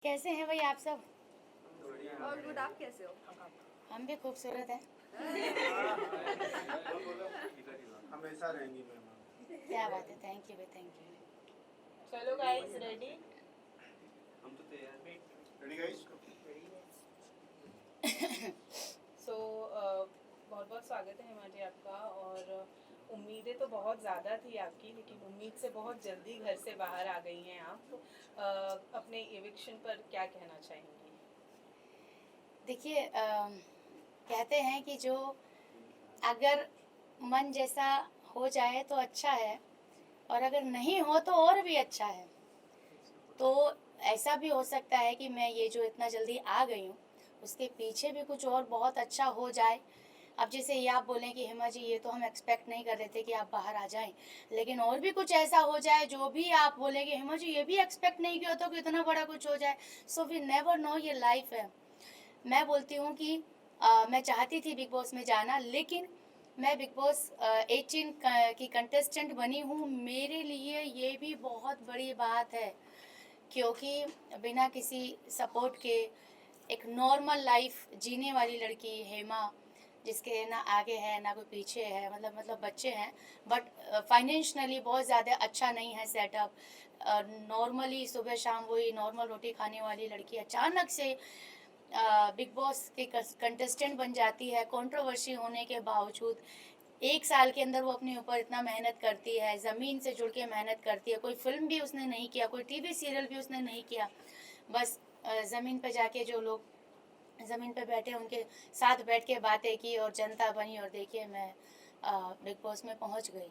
कैसे हैं भाई आप सब? और गुड, आप कैसे हो? हम भी खूबसूरत हैं। हमेशा रहेंगी मैम। क्या बात है, थैंक यू भाई, थैंक यू। चलो गाइस, रेडी? हम तो तैयार। Ready guys? सो बहुत बहुत स्वागत है हिमा जी आपका। और उम्मीदें तो बहुत ज़्यादा थी आपकी, लेकिन उम्मीद से बहुत जल्दी घर से बाहर आ गई हैं आप। तो अपने एविक्शन पर क्या कहना चाहेंगी? देखिए, कहते हैं कि जो अगर मन जैसा हो जाए तो अच्छा है, और अगर नहीं हो तो और भी अच्छा है। तो ऐसा भी हो सकता है कि मैं ये जो इतना जल्दी आ गई हूँ, उसके पीछे भी कुछ और बहुत अच्छा हो जाए। अब जैसे ये आप बोलें कि हेमा जी, ये तो हम एक्सपेक्ट नहीं कर रहे थे कि आप बाहर आ जाएं, लेकिन और भी कुछ ऐसा हो जाए जो भी आप बोले कि हेमा जी ये भी एक्सपेक्ट नहीं किया, तो कि इतना बड़ा कुछ हो जाए। सो वी नेवर नो, ये लाइफ है। मैं बोलती हूँ कि मैं चाहती थी बिग बॉस में जाना, लेकिन मैं बिग बॉस 18 की कंटेस्टेंट बनी हूँ। मेरे लिए ये भी बहुत बड़ी बात है, क्योंकि बिना किसी सपोर्ट के एक नॉर्मल लाइफ जीने वाली लड़की हेमा, जिसके ना आगे है ना कोई पीछे है, मतलब बच्चे हैं, बट फाइनेंशियली बहुत ज़्यादा अच्छा नहीं है सेटअप। नॉर्मली सुबह शाम वही नॉर्मल रोटी खाने वाली लड़की अचानक से बिग बॉस के कंटेस्टेंट बन जाती है, कंट्रोवर्सी होने के बावजूद। 1 साल के अंदर वो अपने ऊपर इतना मेहनत करती है, ज़मीन से जुड़ के मेहनत करती है। कोई फिल्म भी उसने नहीं किया, कोई टीवी सीरियल भी उसने नहीं किया। बस ज़मीन पे जाके जो लोग ज़मीन पे बैठे उनके साथ बैठ के बातें की और जनता बनी, और देखिए मैं बिग बॉस में पहुंच गई।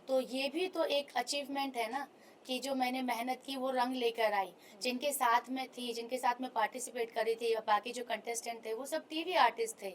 तो ये भी तो एक अचीवमेंट है ना, कि जो मैंने मेहनत की वो रंग लेकर आई। जिनके साथ में थी, जिनके साथ में पार्टिसिपेट करी थी, और बाकी जो कंटेस्टेंट थे वो सब टीवी आर्टिस्ट थे,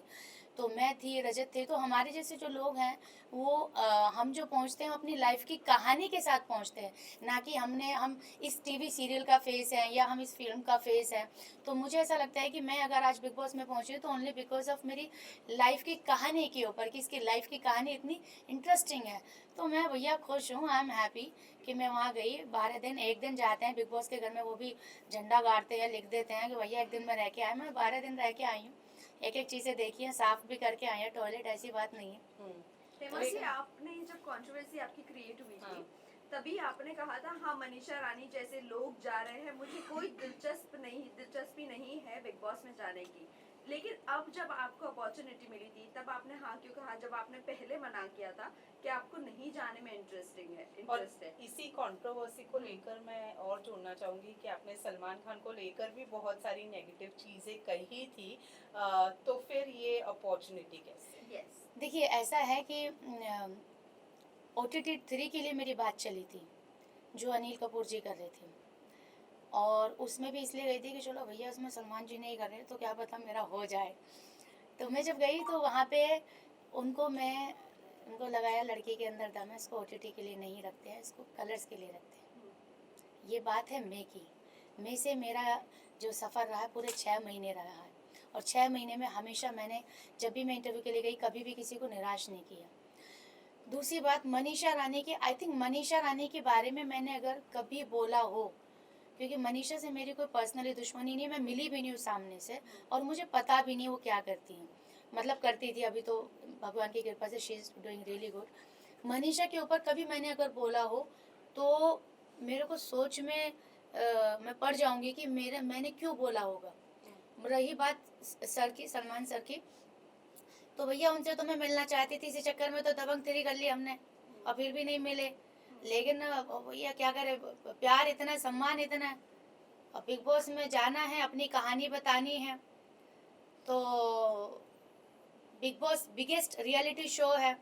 तो मैं थी, रजत थे। तो हमारे जैसे जो लोग हैं वो हम जो पहुंचते हैं अपनी लाइफ की कहानी के साथ पहुंचते हैं, ना कि हम इस टीवी सीरियल का फेस है या हम इस फिल्म का फेस है। तो मुझे ऐसा लगता है कि मैं अगर आज बिग बॉस में पहुंची हूँ तो ओनली बिकॉज ऑफ मेरी लाइफ की कहानी के ऊपर, कि इसकी लाइफ की कहानी इतनी इंटरेस्टिंग है। तो मैं भैया खुश हूँ, आई एम हैप्पी कि मैं वहाँ गई। 12 दिन, एक दिन जाते हैं बिग बॉस के घर में, वो भी झंडा गाड़ते हैं, लिख देते हैं कि भैया एक दिन में रह के आए। मैं 12 दिन रह के आई हूँ, एक एक चीज़ें देखी हैं, साफ भी करके आई हैं टॉयलेट, ऐसी बात नहीं है। हेमा जी, आपने जब कंट्रोवर्सी आपकी क्रिएट हुई थी, तभी आपने कहा था हाँ मनीषा रानी जैसे लोग जा रहे हैं, मुझे कोई दिलचस्पी नहीं है बिग बॉस में जाने की। लेकिन अब जब आपको अपॉर्चुनिटी मिली थी तब आपने हाँ क्यों कहा, जब आपने पहले मना किया था कि आपको नहीं जाने में इंटरेस्ट है। इसी कंट्रोवर्सी को लेकर मैं और जोड़ना चाहूँगी कि आपने सलमान खान को लेकर भी बहुत सारी नेगेटिव चीज़ें कही थी। तो फिर ये अपॉर्चुनिटी कैसे? यस, देखिए, ऐसा है कि OTT 3 के लिए मेरी बात चली थी, जो अनिल कपूर जी कर रहे थे, और उसमें भी इसलिए गई थी कि चलो भैया उसमें सलमान जी नहीं कर रहे तो क्या पता मेरा हो जाए। तो मैं जब गई तो वहाँ पे उनको लगाया लड़की के अंदर दम है, इसको OTT के लिए नहीं रखते हैं, इसको कलर्स के लिए रखते हैं। ये बात है मई की। मई से मेरा जो सफ़र रहा है पूरे 6 महीने रहा है, और 6 महीने में हमेशा मैंने, जब भी मैं इंटरव्यू के लिए गई, कभी भी किसी को निराश नहीं किया। दूसरी बात, मनीषा रानी की, आई थिंक मनीषा रानी के बारे में मैंने अगर कभी बोला हो, क्योंकि मनीषा से मेरी कोई पर्सनली दुश्मनी नहीं है, मैं मिली भी नहीं हूँ सामने से, और मुझे पता भी नहीं वो क्या करती हैं। मतलब करती थी, अभी तो भगवान की कृपा से she is doing really good. Manisha के ऊपर कभी मैंने अगर बोला हो तो मेरे को सोच में मैं पड़ जाऊंगी कि मैंने क्यों बोला होगा। रही बात सर की, सलमान सर की, तो भैया उनसे तो मैं मिलना चाहती थी, इसी चक्कर में तो दबंग 3 कर ली हमने, और फिर भी नहीं मिले। लेकिन भैया क्या करे, प्यार इतना, सम्मान इतना है, और बिग बॉस में जाना है, अपनी कहानी बतानी है। तो big boss biggest reality show है,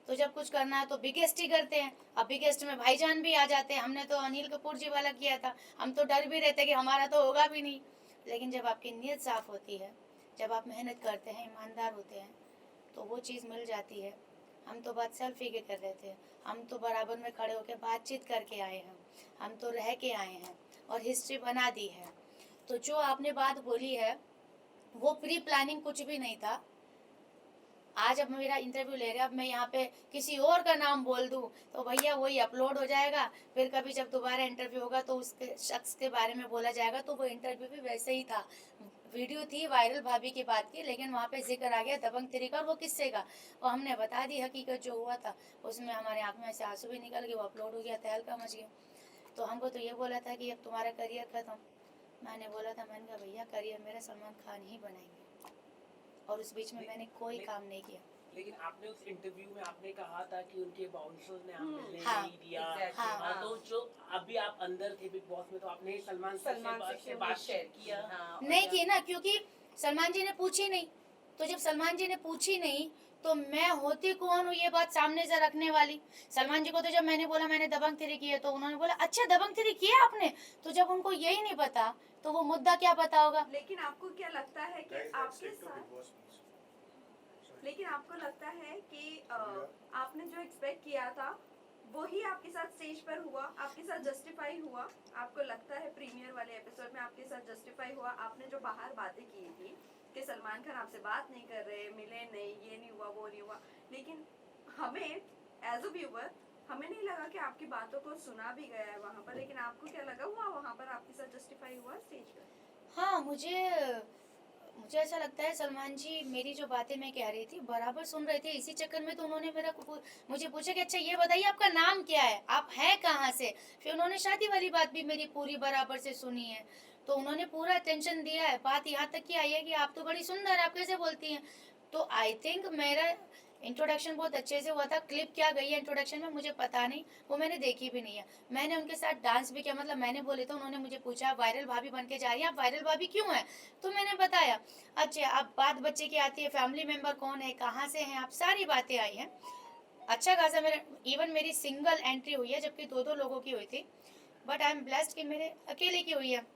तो जब कुछ करना है तो बिगेस्ट ही करते हैं। अब बिगेस्ट में भाईजान भी आ जाते हैं। हमने तो अनिल कपूर जी वाला किया था, हम तो डर भी रहते कि हमारा तो होगा भी नहीं। लेकिन जब आपकी नीयत साफ होती है, जब आप मेहनत करते हैं, ईमानदार होते हैं, तो वो चीज़ मिल जाती है। हम तो बात सेल्फी के कर रहे थे, हम तो बराबर में खड़े होकर बातचीत करके आए हैं, हम तो रह के आए हैं और हिस्ट्री बना दी है। तो जो आपने बात बोली है वो प्री प्लानिंग कुछ भी नहीं था। आज अब मेरा इंटरव्यू ले रहे हैं, अब मैं यहाँ पे किसी और का नाम बोल दूँ तो भैया वही अपलोड हो जाएगा, फिर कभी जब दोबारा इंटरव्यू होगा तो उसके शख्स के बारे में बोला जाएगा। तो वो इंटरव्यू भी वैसे ही था, वीडियो थी वायरल भाभी की बात की, लेकिन वहाँ पे जिक्र आ गया दबंग 3 का और वो किस्से का, और हमने बता दी हकीकत जो हुआ था। उसमें हमारे आँख में से आंसू भी निकल गए, वो अपलोड हो गया, तहलका मच गया। तो हमको तो ये बोला था कि अब तुम्हारा करियर खत्म। मैंने बोला था, मैंने कहा भैया करियर मेरा सलमान खान ही बनाएंगे, और उस बीच में मैंने कोई काम नहीं किया। लेकिन आपने उस इंटरव्यू में आपने कहा था कि उनके बाउंसर्स ने आप मिलने हाँ, नहीं दिया। exactly, हाँ। हाँ, तो जो अभी आप अंदर थे बिग बॉस में, तो आपने सलमान से से क्यों बात शेयर किया? हाँ, नहीं की ना, क्योंकि सलमान जी ने पूछी नहीं। तो जब सलमान जी ने पूछी नहीं तो मैं होती कौन हूँ ये बात सामने से रखने वाली। सलमान जी को तो जब मैंने बोला मैंने दबंग 3 की है तो उन्होंने बोला अच्छा दबंग 3 किया आपने, तो जब उनको यही नहीं पता तो वो मुद्दा क्या पता होगा। लेकिन आपको क्या लगता है कि आपके साथ, लेकिन आपको लगता है कि आपने जो एक्सपेक्ट किया था वही आपके साथ स्टेज पर हुआ, आपके साथ जस्टिफाई हुआ? आपको लगता है प्रीमियर वाले एपिसोड में आपके साथ जस्टिफाई हुआ? आपने जो बाहर बातें की थी कि सलमान खान आपसे बात नहीं कर रहे, मिले नहीं, ये नहीं हुआ, वो नहीं हुआ, लेकिन हमें एज अ व्यूअर हमें नहीं लगा कि आपकी बातों को सुना भी गया है वहाँ पर, लेकिन आपको क्या लगा हुआ वहाँ पर आपके साथ जस्टिफाई हुआ स्टेज पर? हाँ, मुझे ऐसा लगता है सलमान जी मेरी जो बातें मैं कह रही थी बराबर सुन रहे थे, इसी चक्कर में तो उन्होंने मुझे पूछा कि अच्छा ये बताइए आपका नाम क्या है, आप हैं कहाँ से। फिर उन्होंने शादी वाली बात भी मेरी पूरी बराबर से सुनी है, तो उन्होंने पूरा अटेंशन दिया है। बात यहाँ तक की आई है कि आप तो बड़ी सुंदर, आप कैसे बोलती हैं। तो आई थिंक मेरा इंट्रोडक्शन बहुत अच्छे से हुआ था। क्लिप क्या गई है इंट्रोडक्शन में मुझे पता नहीं, वो मैंने देखी भी नहीं है। मैंने उनके साथ डांस भी किया, मतलब मैंने बोले तो उन्होंने मुझे पूछा वायरल भाभी बन के जा रही है, आप वायरल भाभी क्यों है, तो मैंने बताया। अच्छा अब बात बच्चे की आती है, फैमिली मेंबर कौन है, कहाँ से हैं आप, सारी बातें आई हैं। अच्छा खासा मेरा इवन मेरी सिंगल एंट्री हुई है, जबकि 2-2 लोगों की हुई थी, बट आई एम ब्लेस्ड कि मेरे अकेले की हुई है।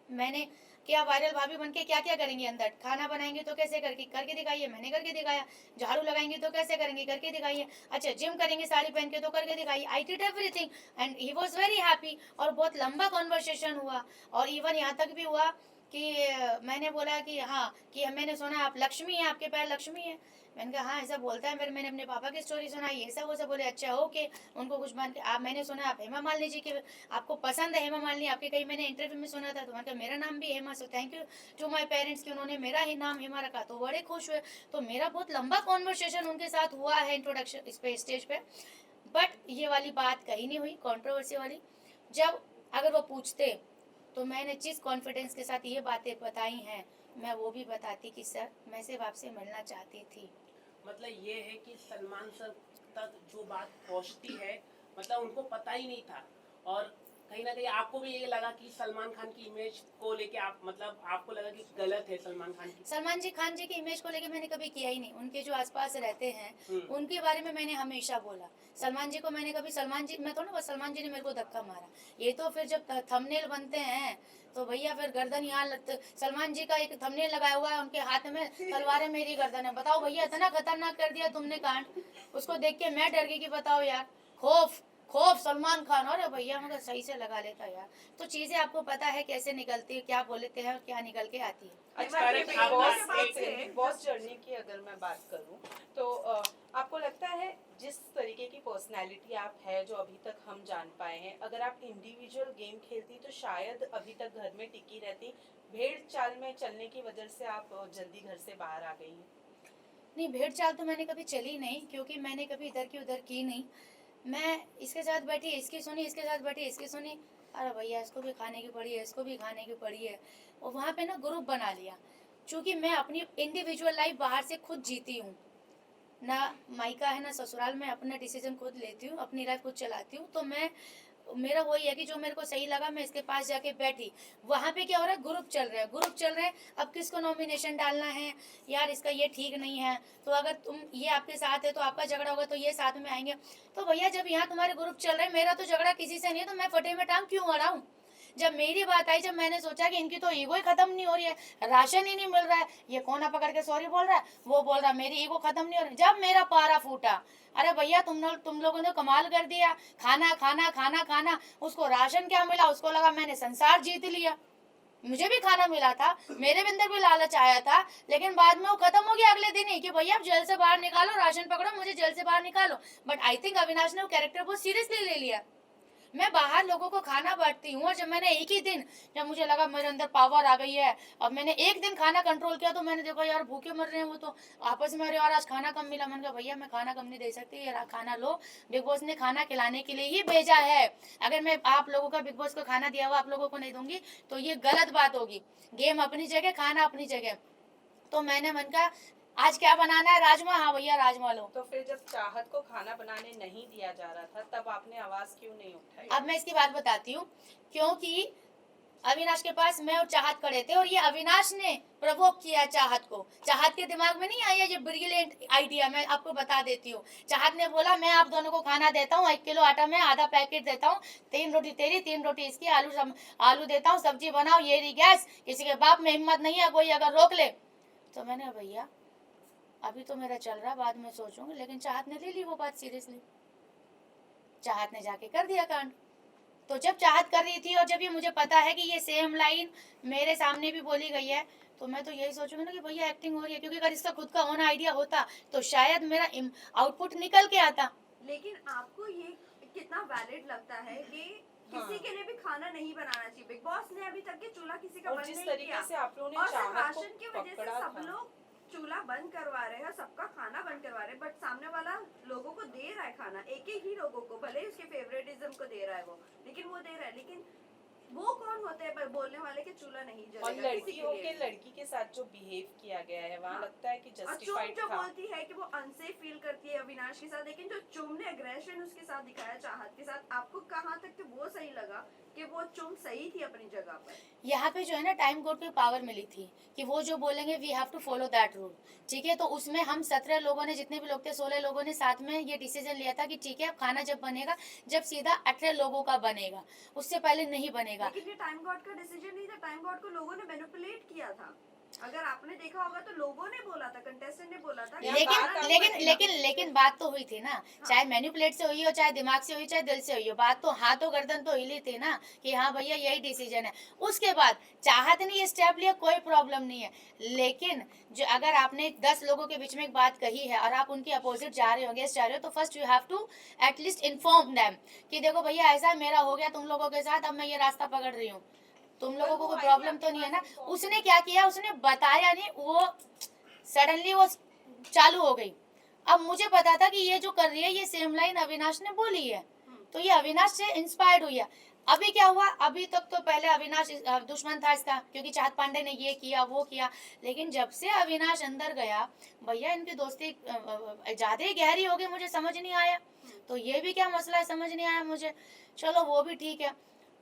मैंने क्या वायरल भाभी बन के क्या क्या करेंगे, अंदर खाना बनाएंगे तो कैसे करके दिखाइए, मैंने करके दिखाया। झाड़ू लगाएंगे तो कैसे करेंगे, करके दिखाइए। अच्छा जिम करेंगे साड़ी पहन के तो करके दिखाइए। I did everything and he was very happy, और बहुत लंबा कॉन्वर्सेशन हुआ। और इवन यहाँ तक भी हुआ कि मैंने बोला कि हाँ कि मैंने सुना आप लक्ष्मी हैं, आपके पैर लक्ष्मी है। मैंने कहा हाँ ऐसा बोलता है। फिर मैंने अपने पापा की स्टोरी सुनाई, ये सब वो सब बोले अच्छा ओके, उनको कुछ मान के आप, मैंने सुना आप हेमा मालिनी जी की आपको पसंद है, हेमा मालिनी आपके कहीं मैंने इंटरव्यू में सुना था, तो मैंने कहा मेरा नाम भी Hema, so thank you to my parents कि उन्होंने मेरा ही नाम हेमा रखा, तो बड़े खुश हुए। तो मेरा बहुत लंबा कॉन्वर्सेशन उनके साथ हुआ है इंट्रोडक्शन इस पे स्टेज पे, बट ये वाली बात कहीं नहीं हुई कंट्रोवर्सी वाली। जब अगर वो पूछते तो मैंने जिस कॉन्फिडेंस के साथ ये बातें बताई हैं मैं वो भी बताती कि सर मैं सिर्फ आपसे मिलना चाहती थी। मतलब ये है कि सलमान सर तक जो बात पहुंचती है, मतलब उनको पता ही नहीं था, और कहीं ना कहीं आपको भी ये लगा कि सलमान खान की इमेज को लेके आप, मतलब आपको लगा कि गलत है सलमान खान की। सलमान जी खान जी की इमेज को लेके मैंने कभी किया ही नहीं। उनके जो आसपास रहते हैं उनके बारे में मैंने हमेशा बोला। सलमान जी को मैंने कभी सलमान जी मैं थोड़ा, सलमान जी ने मेरे को धक्का मारा। ये तो फिर जब थंबनेल बनते हैं तो भैया फिर गर्दन यहाँ सलमान जी का एक थंबनेल लगाया हुआ है, उनके हाथ में तलवार है, मेरी गर्दन है। बताओ भैया इतना खतरनाक कर दिया तुमने कांड, उसको देख के मैं डर गई कि बताओ यार, खौफ खौफ सलमान खान। और भैया मगर सही से लगा लेता यार। तो चीजें आपको पता है कैसे निकलती है, क्या बोलते हैं और क्या निकल के आती है। अच्छा Hema, big Hema, boss Hema, Hema, big boss journey की अगर मैं बात करूं तो आपको लगता है जिस तरीके की पर्सनालिटी आप है जो अभी तक हम जान पाए हैं, अगर आप इंडिविजुअल गेम खेलती तो शायद अभी तक घर में टिकी रहती, भेड़ चाल में चलने की वजह से आप जल्दी घर से बाहर आ गई हैं? नहीं भेड़ चाल तो मैंने कभी चली नहीं, क्योंकि मैंने कभी इधर की उधर की नहीं। मैं इसके साथ बैठी इसकी सुनी, इसके साथ बैठी इसकी सुनी, अरे भैया इसको भी खाने की पड़ी है, इसको भी खाने की पड़ी है। और वहाँ पे ना ग्रुप बना लिया। चूँकि मैं अपनी इंडिविजुअल लाइफ बाहर से खुद जीती हूँ, ना मायका है ना ससुराल में, अपना डिसीजन खुद लेती हूँ, अपनी लाइफ खुद चलाती हूँ। तो मैं मेरा वही है कि जो मेरे को सही लगा मैं इसके पास जाके बैठी। वहाँ पे क्या हो रहा है, ग्रुप चल रहे हैं। अब किसको नॉमिनेशन डालना है, यार इसका ये ठीक नहीं है, तो अगर तुम ये आपके साथ है तो आपका झगड़ा होगा तो ये साथ में आएंगे। तो भैया जब यहाँ तुम्हारे ग्रुप चल रहे हैं, मेरा तो झगड़ा किसी से नहीं है, तो मैं फटे में टांग क्यों अड़ाऊं। जब मेरी बात आई, जब मैंने सोचा कि इनकी तो ईगो ही खत्म नहीं हो रही है, राशन ही नहीं मिल रहा है, ये कोना पकड़ के सॉरी बोल रहा है, वो बोल रहा है मेरी ईगो खत्म नहीं हो रही, जब मेरा पारा फूटा, अरे भैया तुम लोगों ने कमाल कर दिया। खाना खाना खाना खाना, उसको राशन क्या मिला, उसको लगा मैंने संसार जीत लिया। मुझे भी खाना मिला था, मेरे भी अंदर भी लालच आया था, लेकिन बाद में वो खत्म हो गया अगले दिन ही कि भैया आप जेल से बाहर निकालो, राशन पकड़ो, मुझे जेल से बाहर निकालो। बट आई थिंक अविनाश ने वो कैरेक्टर बहुत सीरियसली ले लिया। मैं बाहर लोगों को खाना बांटती हूँ, और जब मैंने एक ही दिन, जब मुझे लगा मेरे अंदर पावर आ गई है, अब मैंने एक दिन खाना कंट्रोल किया, तो मैंने देखा यार भूखे मर रहे हैं वो तो आपस में, अरे यार आज खाना कम मिला। मैंने कहा भैया मैं खाना कम नहीं दे सकती, ये खाना लो, बिग बॉस ने खाना खिलाने के लिए ही भेजा है। अगर मैं आप लोगों का बिग बॉस को खाना दिया हुआ आप लोगों को नहीं दूंगी तो ये गलत बात होगी। गेम अपनी जगह, खाना अपनी जगह। तो मैंने मन का आज क्या बनाना है, राजमा, हाँ भैया राजमा लो। तो फिर जब चाहत को खाना बनाने नहीं दिया जा रहा था तब आपने आवाज क्यों नहीं उठाई? अब मैं इसकी बात बताती हूँ, क्योंकि अविनाश के पास मैं और चाहत खड़े थे, और ये अविनाश ने प्रवोक किया चाहत को। चाहत के दिमाग में नहीं आया ये ब्रिलियंट आइडिया, मैं आपको बता देती हूँ। चाहत ने बोला मैं आप दोनों को खाना देता हूँ, 1 किलो आटा में आधा पैकेट देता हूँ, 3 रोटी तेरी 3 रोटी इसकी, आलू देता हूँ, सब्जी बनाओ, ये रही गैस, किसी के बाप में हिम्मत नहीं है कोई अगर रोक ले। तो मैंने भैया अभी तो मेरा चल रहा, बाद में सोचूंगी, लेकिन चाहत ने ले ली वो बात सीरियसली। चाहत ने जाके कर दिया कांड। तो जब चाहत कर रही थी और जब ये मुझे पता है कि ये सेम लाइन मेरे सामने भी बोली गई है, तो मैं तो यही सोचूंगी ना कि भैया एक्टिंग हो रही है, क्योंकि अगर इसका खुद का ओन आइडिया होता तो शायद मेरा आउटपुट निकल के आता। लेकिन आपको ये कितना वैलिड लगता है कि किसी के लिए भी खाना नहीं बनाना चाहिए? बिग बॉस ने अभी तक के चूल्हा किसी का और बंद जिस नहीं तरीके किया, से आप लोगों ने और सिर्फ चाहत को राशन की वजह से पकड़ा सब था। लोग चूल्हा बंद करवा रहे हैं, सबका खाना बंद करवा रहे हैं, बट सामने वाला लोगों को दे रहा है खाना, एक ही लोगों को, भले ही उसके फेवरेटिज्म को दे रहा है वो, लेकिन वो दे रहा है। लेकिन वो कौन होते हैं बोलने वाले कि चूल्हा नहीं और जलेगा किसी लड़की के होके लिए? लड़की के साथ जो बिहेव किया गया है वहाँ हाँ। लगता है कि और चुम जस्टिफाइड जो था। बोलती है कि वो अनसेफ फील करती है अविनाश के साथ, लेकिन जो चुम ने एग्रेशन उसके साथ दिखाया चाहत के साथ, आपको कहाँ तक कि वो सही लगा कि वो चुम सही थी अपनी जगह पर? यहाँ पे जो है ना टाइम कोड पे पावर मिली थी कि वो जो बोलेंगे we have to follow that rule, ठीक है। तो उसमें हम 17 लोगों ने, जितने भी लोग थे 16 लोगों ने साथ में ये डिसीजन लिया था कि ठीक है खाना जब बनेगा, जब सीधा 18 लोगों का बनेगा, उससे पहले नहीं बनेगा। लेकिन ये टाइम गॉड का डिसीजन नहीं था, टाइम गॉड को लोगों ने मैनिपुलेट किया था। अगर आपने देखा होगा तो लोगों ने बोला था, कंटेस्टेंट ने बोला था कि यहाँ लेकिन बात लेकिन आपको लेकिन लेकिन बात तो हुई थी ना, चाहे मैनिपुलेट से हुई हो, चाहे दिमाग से हुई, चाहे दिल से हुई हो, बात तो हाथों गर्दन तो हिली थी ना कि हाँ भैया यही डिसीजन है। उसके बाद चाहत ने ये स्टेप लिया, कोई प्रॉब्लम नहीं है, लेकिन जो अगर आपने 10 लोगों के बीच में एक बात कही है और आप उनकी अपोजिट जा रहे हो, अगेंस्ट जा रहे हो, तो first you have to at least inform them कि देखो भैया ऐसा मेरा हो गया तुम लोगों के साथ, अब मैं ये रास्ता पकड़ रही हूँ, तुम लोगों को कोई प्रॉब्लम तो नहीं है ना। उसने क्या किया, उसने बताया नहीं, वो सडनली वो चालू हो गई। अब मुझे पता था कि ये जो कर रही है ये सेम लाइन अविनाश ने बोली है, तो ये अविनाश से इंस्पायर्ड हुई है। अभी क्या हुआ, अभी तक तो पहले अविनाश दुश्मन था इसका, क्योंकि चाहत पांडे ने ये किया वो किया, लेकिन जब से अविनाश अंदर गया भैया इनकी दोस्ती ज्यादा ही गहरी हो गई, मुझे समझ नहीं आया। तो ये भी क्या मसला है समझ नहीं आया मुझे, चलो वो भी ठीक है।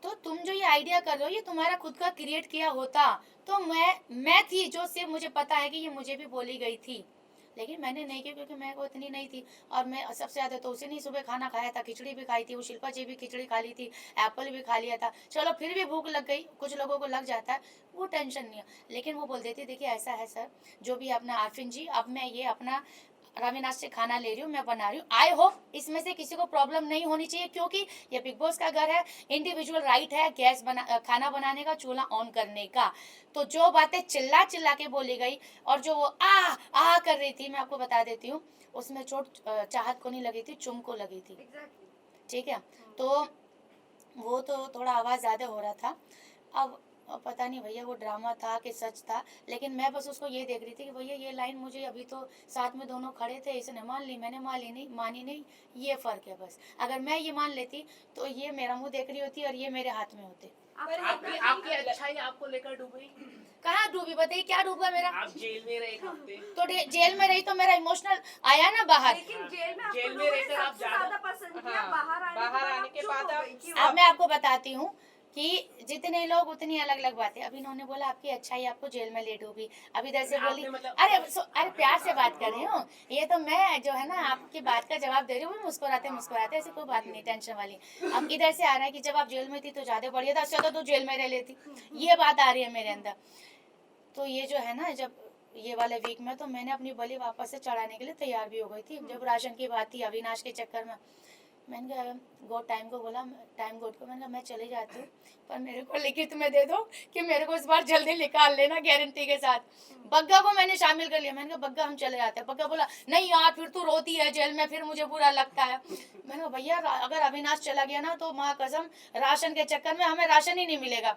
तो तुम जो ये आइडिया कर रहे हो ये तुम्हारा खुद का क्रिएट किया होता तो मैं थी जो सिर्फ मुझे पता है कि ये मुझे भी बोली गई थी, लेकिन मैंने नहीं किया क्योंकि मैं को इतनी नहीं थी। और मैं सबसे ज़्यादा तो उसी ने सुबह खाना खाया था, खिचड़ी भी खाई थी, वो शिल्पा जी भी खिचड़ी खा ली थी, एप्पल भी खा लिया था, चलो फिर भी भूख लग गई, कुछ लोगों को लग जाता है, वो टेंशन नहीं है। लेकिन वो बोल देती देखिए ऐसा है सर, जो भी अपना आरफिन जी, अब मैं ये अपना रविनाश से खाना ले रही हूँ, मैं बना रही हूँ, आई होप इसमें से किसी को प्रॉब्लम नहीं होनी चाहिए, क्योंकि ये बिग बॉस का घर है, इंडिविजुअल राइट है गैस खाना बनाने का, चूल्हा ऑन करने का। तो जो बातें चिल्ला चिल्ला के बोली गई और जो वो आ कर रही थी, मैं आपको बता देती हूँ उसमें चोट चाहत को नहीं लगी थी, चुम को लगी थी, ठीक है। तो वो तो थोड़ा आवाज़ ज़्यादा हो रहा था। अब पता नहीं भैया वो ड्रामा था कि सच था, लेकिन मैं बस उसको ये देख रही थी कि भैया ये लाइन मुझे अभी तो साथ में दोनों खड़े थे, इसने मान ली, मैंने मानी नहीं, ये फ़र्क है बस। अगर मैं ये मान लेती तो ये मेरा मुंह देख रही होती और ये मेरे हाथ में होते। आपकी अच्छाई आपको लेकर डूबी? कहाँ डूबी बताइए, क्या डूबा मेरा? आप जेल में रहे 1 हफ्ते, तो जेल में रही तो मेरा इमोशनल आया ना बाहर। लेकिन जेल में जेल आपको में लोगों ने रहकर आप सबसे ज्यादा- ज्यादा पसंद किया, हाँ, बाहर आने के बाद आप चुप हो गई, क्यों? अब मैं आपको बताती हूँ कि जितने लोग उतनी अलग अलग बातें। अभी इन्होंने बोला आपकी अच्छाई आपको जेल में ले डूबी, अभी इधर से बोली आपने मतलब- अरे प्यार से बात कर रही हूँ, ये तो मैं जो है ना आपकी बात का जवाब दे रही हूँ, मुस्कुराते ऐसी कोई बात नहीं टेंशन वाली। अब इधर से आ रहा है कि जब आप जेल में थी तो ज्यादा बढ़िया था, अच्छा तो जेल में रह लेती, ये बात आ रही है मेरे अंदर। तो ये जो है ना, जब ये वाले वीक में तो मैंने अपनी बलि वापस से चढ़ाने के लिए तैयार भी हो गई थी, जब राशन की बात थी अविनाश के चक्कर में, मैंने कहा गॉड टाइम को बोला, टाइम गॉड को, मैंने कहा मैं चली जाती हूँ पर मेरे को लिखित में दे दो कि मेरे को इस बार जल्दी निकाल लेना गारंटी के साथ। बग्गा को मैंने शामिल कर लिया, मैंने कहा बग्गा हम चले जाते हैं। बग्गा बोला नहीं यार फिर तू रोती है जेल में, फिर मुझे बुरा लगता है। मैंने कहा भैया अगर अविनाश चला गया ना तो माँ कसम राशन के चक्कर में हमें राशन ही नहीं मिलेगा।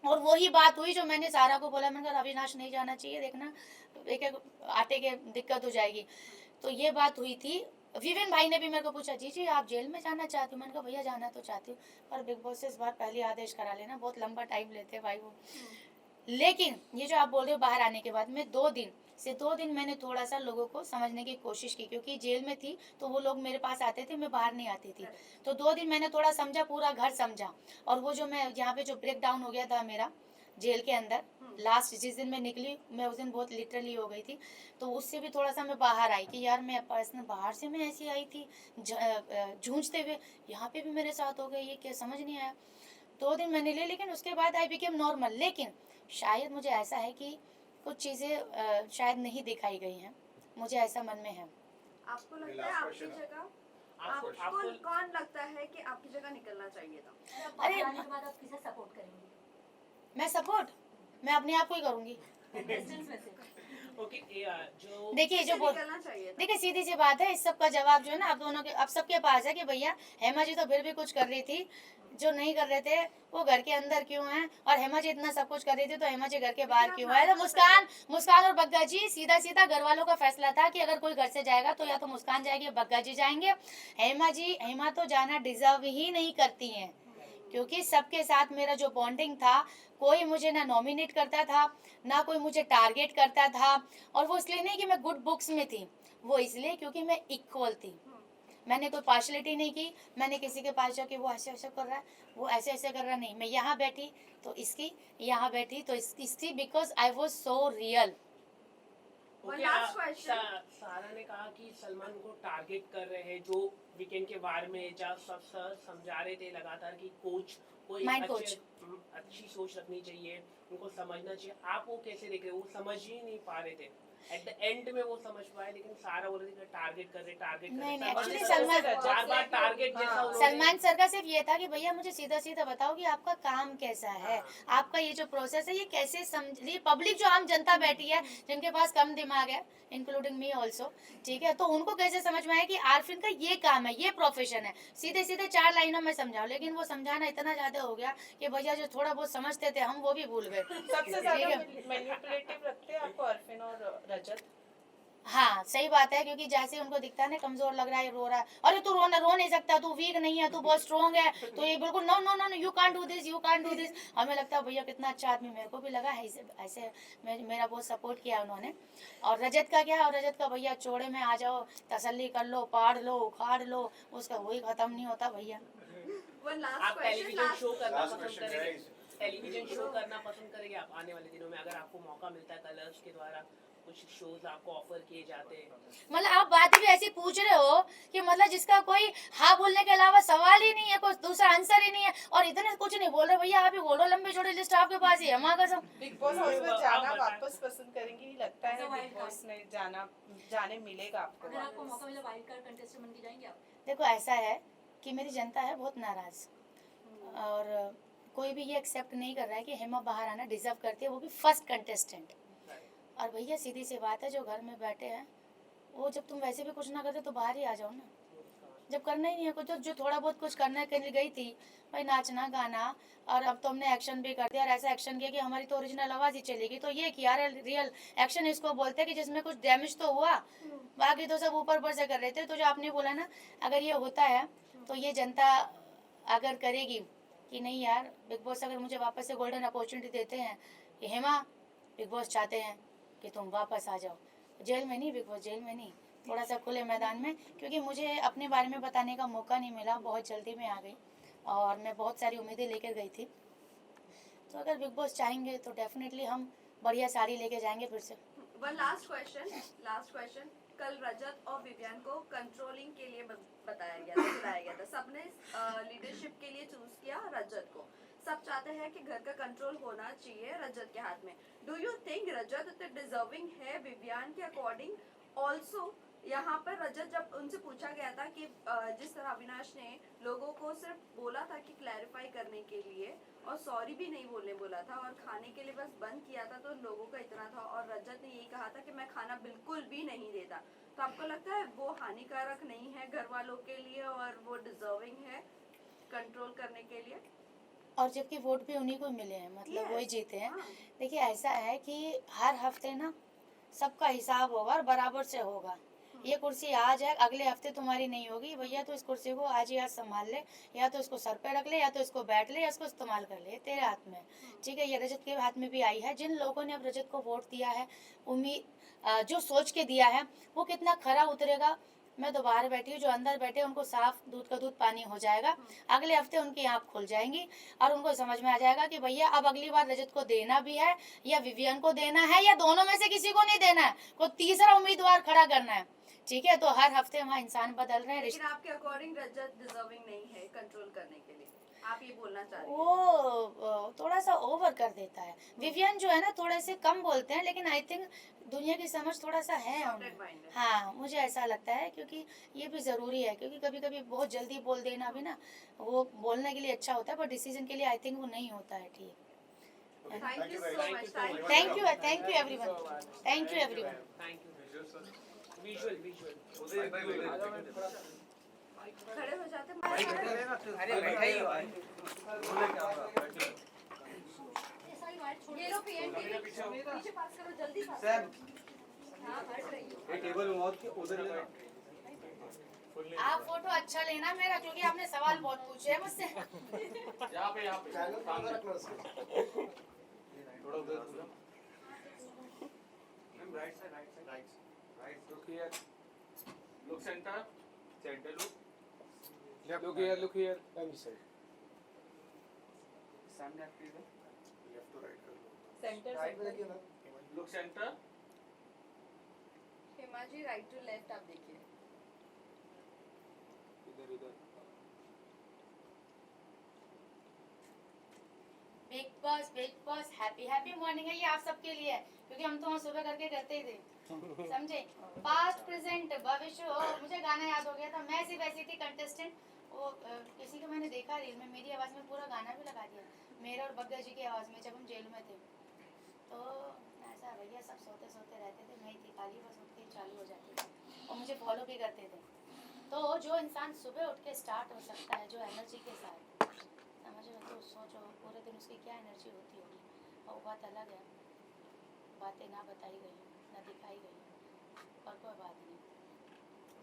और वही बात हुई जो मैंने सारा को बोला, मैंने कहा अविनाश नहीं जाना चाहिए, देखना एक एक आटे के दिक्कत हो जाएगी। तो ये बात हुई थी। विवेन भाई ने भी मेरे को पूछा जी जी आप जेल में जाना चाहती हूँ, मैंने कहा भैया जाना तो चाहती हूँ पर बिग बॉस से इस बार पहले आदेश करा लेना, बहुत लंबा टाइम लेते हैं भाई वो। लेकिन ये जो आप बोल रहे हो बाहर आने के बाद में 2 दिन मैंने थोड़ा सा लोगों को समझने की कोशिश की, क्योंकि जेल में थी तो वो लोग मेरे पास आते थे, मैं बाहर नहीं आती थी। तो 2 दिन मैंने थोड़ा समझा, पूरा घर समझा। और वो जो मैं यहाँ पे जो ब्रेक डाउन हो गया था मेरा जेल के अंदर, लास्ट जिस दिन मैं निकली मैं उस दिन बहुत लिटरली हो गई थी। तो उससे भी थोड़ा सा मैं बाहर आई कि यार मैं पर्सनल बाहर से मैं ऐसी आई थी जूझते हुए, यहाँ पे भी मेरे साथ हो गया, ये क्या समझ नहीं आया। 2 दिन मैंने लिए लेकिन उसके बाद आई बिकेम नॉर्मल। लेकिन शायद मुझे ऐसा है कि कुछ चीज़ें शायद नहीं दिखाई गई हैं, मुझे ऐसा मन में है। आपको लगता है आपकी जगह आपको कौन लगता है कि आपकी जगह निकलना चाहिए था? अरे आने के बाद आप किसे सपोर्ट करेंगे? मैं सपोर्ट मैं अपने आप को ही करूँगी। कंटेस्टेंट्स में से ओके जो देखिए जो किसे बोल निकलना चाहिए था? देखिए सीधी सी बात है, इस सब का जवाब जो है ना आप दोनों के आप सबके पास है कि भैया हेमा जी तो फिर भी कुछ कर रही थी, जो नहीं कर रहे थे वो घर के अंदर क्यों हैं, और हेमा जी इतना सब कुछ कर रही थी तो हेमा जी घर के बाहर क्यों है। तो मुस्कान और बग्गा जी सीधा सीधा घर वालों का फैसला था कि अगर कोई घर से जाएगा तो या तो मुस्कान जाएगी या बग्गा जी जाएंगे। हेमा तो जाना डिजर्व ही नहीं करती हैं, क्योंकि सबके साथ मेरा जो बॉन्डिंग था, कोई मुझे ना नॉमिनेट करता था ना कोई मुझे टारगेट करता था। और वो इसलिए नहीं कि मैं गुड बुक्स में थी, वो इसलिए क्योंकि मैं इक्वल थी। मैंने कोई पार्शलिटी नहीं की, मैंने किसी के पास जाके वो ऐसे ऐसे कर रहा है वो ऐसे ऐसे कर रहा नहीं, मैं यहाँ बैठी तो इसकी, यहाँ बैठी तो इसकी, because I was so real. One last question. सारा ने कहा कि सलमान को टारगेट कर रहे हैं, जो वीकेंड के बारे में जब सब सर समझा रहे थे लगातार कि कोच कोई Mind coach. अच्छी सोच रखनी चाहिए, उनको समझना चाहिए। आप वो कैसे देख रहे हो? वो समझ ही नहीं पा रहे थे, एट द एंड में वो समझ पाए, लेकिन सारा बोल रहे थे टारगेट कर रहे नहीं, सलमान actually सर सलमान- को बार बार टारगेट जैसा उन्होंने- सलमान सर का सिर्फ ये था कि भैया मुझे सीधा सीधा बताओ कि आपका काम कैसा है, आपका ये जो प्रोसेस है ये कैसे समझ, पब्लिक जो आम जनता बैठी है जिनके पास कम दिमाग है, इंक्लूडिंग मी ऑल्सो, ठीक है, तो उनको कैसे समझ में आए कि आरफिन का ये काम है, ये प्रोफेशन है। सीधे सीधे 4 लाइनों में समझाओ, लेकिन वो समझाना इतना ज्यादा हो गया कि भैया जो थोड़ा बहुत समझते थे हम वो भी भूल गए। सबसे ज्यादा मैनिपुलेटिव लगते हैं आपको अरफिन और रजत? हाँ सही बात है, क्योंकि जैसे उनको दिखता है ना कमजोर लग रहा है, रो रहा है, अरे तू रो नहीं सकता, तू वीक नहीं है, तू बहुत स्ट्रॉन्ग है, तो ये बिल्कुल no no no you can't do this, you can't do this. हमें लगता है भैया कितना अच्छा आदमी, मेरे को भी लगा है ऐसे मेरा बहुत सपोर्ट किया उन्होंने। और रजत का क्या है, और रजत का भैया चौड़े में आ जाओ, तसल्ली कर लो, पाड़ लो, उखाड़ लो, उसका वही खत्म नहीं होता भैया। One last आप question, टेलीविजन last- शो करना Last पसंद question करेंगे? है टेलीविजन शो करना पसंद करेंगे आप आने वाले दिनों में, अगर आपको मौका मिलता है कलर्स के द्वारा कुछ शोज आपको ऑफर किए जाते हैं? मतलब आप बात भी ऐसी पूछ रहे हो कि मतलब जिसका कोई हाँ बोलने के अलावा सवाल ही नहीं है, कोई दूसरा आंसर ही नहीं है, और इतने कुछ नहीं बोल रहे भैया, आप ही बोलो, लंबी छोटी लिस्ट आपके पास ही है। हमारा कसम बिग बॉस हाउस में आप जाना बताएं। वापस पसंद करेंगी? लगता है बिग बॉस में जाने मिलेगा आपको अगर आपको वापस? मौका मिला वाइल्ड कार्ड कंटेस्टेंट बन के जाएंगे आप? देखो ऐसा है कि मेरी जनता है बहुत नाराज, और कोई भी ये एक्सेप्ट नहीं कर रहा है कि हेमा बाहर आना डिजर्व करती है, वो भी फर्स्ट कंटेस्टेंट। और भैया सीधी सी बात है, जो घर में बैठे हैं वो, जब तुम वैसे भी कुछ ना करते तो बाहर ही आ जाओ ना, जब करना ही नहीं है कुछ, तो जो थोड़ा बहुत कुछ करने के लिए गई थी भाई, नाचना गाना, और अब तो हमने एक्शन भी कर दिया, और ऐसा एक्शन किया कि हमारी तो ओरिजिनल आवाज़ ही चलेगी। तो ये किया रियल एक्शन इसको बोलते हैं कि जिसमें कुछ डैमेज तो हुआ, बाकी तो सब ऊपर ऊपर से कर रहे थे। तो जो आपने बोला ना, अगर ये होता है तो ये जनता अगर करेगी कि नहीं यार, बिग बॉस अगर मुझे वापस से गोल्डन अपॉर्चुनिटी देते हैं कि हेमा बिग बॉस चाहते हैं कि तुम वापस आ जाओ, जेल में नहीं, बिग बॉस जेल में नहीं, थोड़ा सा खुले मैदान में, क्योंकि मुझे अपने बारे में बताने का मौका नहीं मिला, बहुत जल्दी में आ गई और मैं बहुत सारी उम्मीदें लेकर गई थी। तो अगर बिग बॉस चाहेंगे तो डेफिनेटली हम बढ़िया साड़ी लेके जाएंगे फिर से। One last question. कल रजत और विवियन को कंट्रोलिंग के लिए बताया गया था, बुलाया गया था। सबने लीडरशिप के लिए चूज किया रजत को। सब चाहते हैं कि घर का कंट्रोल होना चाहिए रजत के हाथ में। डू यू थिंक रजत इतने डिजर्विंग है विवियन के अकॉर्डिंग? ऑल्सो यहाँ पर रजत जब उनसे पूछा गया था कि जिस तरह अविनाश ने लोगों को सिर्फ बोला था कि क्लैरिफाई करने के लिए और सॉरी भी नहीं बोलने बोला था और खाने के लिए बस बंद किया था, तो लोगों का इतना था और रजत ने यही कहा था कि मैं खाना बिल्कुल भी नहीं देता। तो आपको लगता है वो हानिकारक नहीं है घर वालों के लिए और वो डिजर्विंग है कंट्रोल करने के लिए? और जबकि वोट भी उन्हीं को मिले हैं, मतलब वही Yes, जीते हैं। हाँ। देखिए ऐसा है कि हर हफ्ते ना सबका हिसाब होगा और बराबर से होगा। ये कुर्सी आज है, अगले हफ्ते तुम्हारी नहीं होगी भैया, तो इस कुर्सी को आज ही आज संभाल ले, या तो इसको सर पे रख ले, या तो इसको बैठ ले, या इसको इस्तेमाल कर ले, ये तेरे हाथ में है। ठीक है, ये रजत के हाथ में भी आई है। जिन लोगों ने अब रजत को वोट दिया है, उम्मीद जो सोच के दिया है वो कितना खरा उतरेगा। मैं तो बाहर बैठी हूँ, जो अंदर बैठे हैं, उनको साफ दूध का दूध पानी हो जाएगा। अगले हफ्ते उनकी आँख खुल जाएंगी और उनको समझ में आ जाएगा कि भैया अब अगली बार रजत को देना भी है या विवियन को देना है, या दोनों में से किसी को नहीं देना है, कोई तीसरा उम्मीदवार खड़ा करना है। ठीक है, तो हर हफ्ते वहाँ इंसान बदल रहे हैं। लेकिन आपके अकॉर्डिंग रजत डिजर्विंग नहीं है कंट्रोल करने के लिए, आप ये बोलना चाह रहे हैं? वो थोड़ा सा ओवर कर देता है। विवियन जो है ना थोड़े से कम बोलते हैं, लेकिन आई थिंक दुनिया की समझ थोड़ा सा है Sorted उन्हें। mind है। हाँ, मुझे ऐसा लगता है, क्योंकि ये भी ज़रूरी है, क्योंकि कभी कभी बहुत जल्दी बोल देना भी ना, वो बोलने के लिए अच्छा होता है पर डिसीजन के लिए आई थिंक वो नहीं होता है ठीक। Thank you so Thank much. you so much. Thank you everyone, thank you everyone. Thank you. Visual खड़े हो जाते अरे बैठा ही हो। ये लो PNT पीछे पास करो, जल्दी पास सर करो। हाँ, हट रही हो। ये टेबल में मौत के उधर लेना। आप फोटो अच्छा लेना मेरा, क्योंकि आपने सवाल बहुत पूछे हैं मुझसे। यहाँ पे सामने रखना उसको। थोड़ा उधर right side Look here. Look centre look Look here. Let me say. सामने प्लीज लेफ्ट टू राइट कर centre look centre Hema ji right to left आप देखिए। इधर big boss happy happy morning है, ये आप सबके लिए है, क्योंकि हम तो वहाँ सुबह करके करते ही थे। समझे? पास्ट प्रेजेंट भविष्य हो। मुझे गाना याद हो गया था, मैं सिर्फ ऐसी थी कंटेस्टेंट, वो किसी को मैंने देखा रील में, मेरी आवाज़ में पूरा गाना भी लगा दिया, मेरे और बग्गा जी की आवाज़ में, जब हम जेल में थे। तो ऐसा भैया सब सोते सोते रहते थे, मैं ही थी खाली, बस उठती चालू हो जाती थी और मुझे फॉलो भी करते थे। तो जो इंसान सुबह उठ के स्टार्ट हो सकता है जो एनर्जी के साथ, समझ रहे हो, तो सोचो पूरे दिन उसकी क्या एनर्जी होती होगी। और वो बात अलग है, बातें ना बताई गई ना दिखाई गई, और कोई बात नहीं,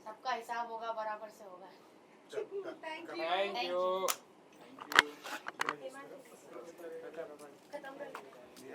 सबका हिसाब होगा, बराबर से होगा। Thank you. Thank you. खत्म कर। ये